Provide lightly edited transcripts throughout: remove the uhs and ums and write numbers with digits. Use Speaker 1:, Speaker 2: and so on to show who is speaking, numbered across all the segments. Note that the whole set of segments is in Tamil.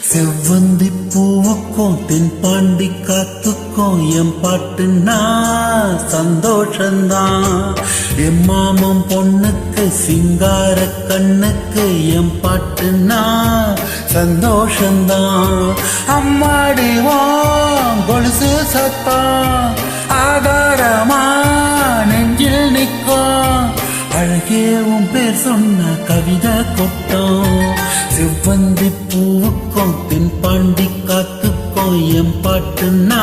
Speaker 1: செவ்வந்தி பூவுக்கும் தென்பாண்டி காத்துக்கும் என் பாட்டுன்னா சந்தோஷந்தான். என் மாமன் பொண்ணுக்கு சிங்கார கண்ணுக்கு என் பாட்டுன்னா சந்தோஷந்தான். அம்மாடிவான் கொலுசு சத்தம் ஆதாரமா நெஞ்சில் நிற்கும். அழகே உன் பேர் சொன்ன கவிதை கொட்டும். செவ்வந்தி பூவுக்கும் தென்பாண்டி காத்துக்கும் என் பாட்டுன்னா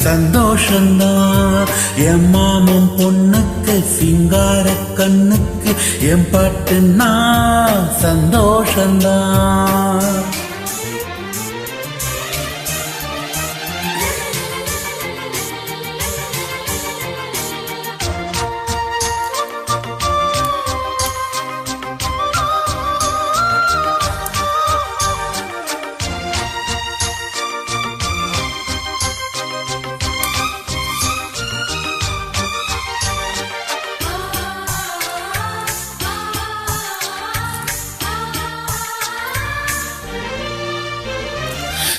Speaker 1: சந்தோஷந்தான். என் மாமன் பொண்ணுக்கு சிங்கார கண்ணுக்கு என் பாட்டுன்னா சந்தோஷந்தான்.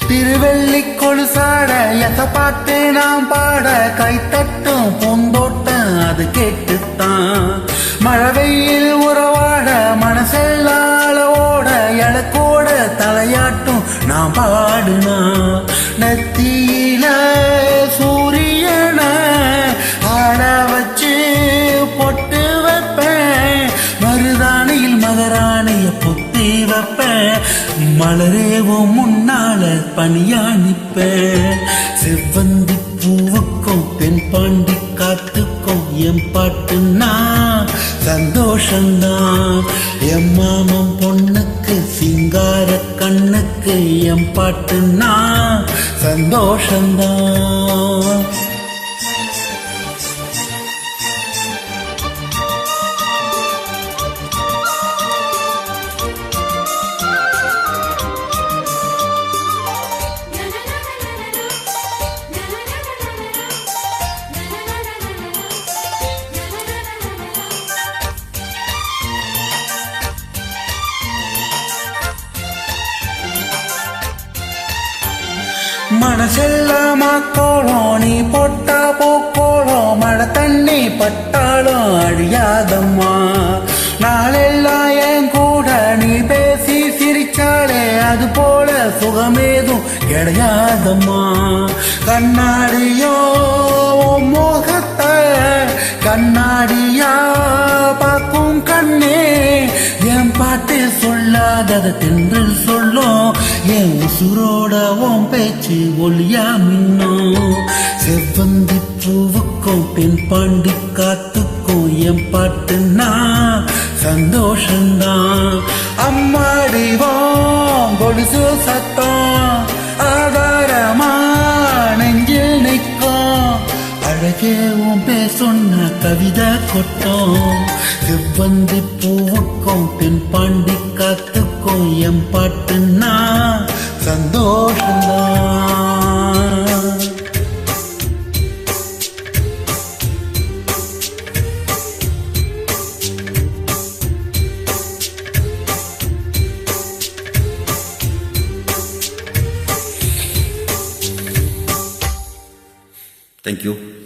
Speaker 1: திருவெள்ளி கொலுசாட எச பாட்டு நாம் பாட கைத்தட்டும் பூந்தோட்டம் அது கேட்டுத்தான். மழை வெயில் உறவாட மனசெல்லால ஓட எழக்கோட தலையாட்டும் நான் பாடுனா. நெத்தியில சூரியன ஆட வச்சு பொட்டு வைப்பேன். மருதாணியில் மகராணிய பொத்தி வைப்பேன். மலரேவும் முன்னால பனியா நிப்பேன். செவ்வந்தி பூவுக்கும் தென்பாண்டி காத்துக்கும் என் பாட்டுன்னா சந்தோஷந்தான். என் மாமன் பொண்ணுக்கு சிங்கார கண்ணுக்கு என் பாட்டுன்னா சந்தோஷந்தான். மனசெல்லாமா கோலம் நீ போட்டா போக்கோளம். மழை தண்ணி பட்டாலும் அழியாதம்மா. நாளெல்லாம் என் கூட நீ பேசி சிரிச்சாலே அது போல சுகமேதும் கிடையாதம்மா. கண்ணாடியோ மோகத்தை கண்ணாடியா பார்க்கும் கண்ணே. என் பாட்டு சொல்லாதத தென்றல் சொல்லும். என் உசுரோட உன் பேச்சு ஒளியா மின்னும். செவ்வந்தி பூவுக்கும் தென்பாண்டி காத்துக்கும் என் பாட்டுன்னா சந்தோஷந்தான். அம்மாடிவோம் கொலுசு சத்தம் ஆதாரமா நெஞ்சில் நிற்கும். அழகே உன் பேர் சொன்ன கவிதை கொட்டும். செவ்வந்தி பூவுக்கும் தென்பாண்டி காத்துக்கும் என் பாட்டுன்னா சந்தோஷந்தான்.
Speaker 2: Thank you.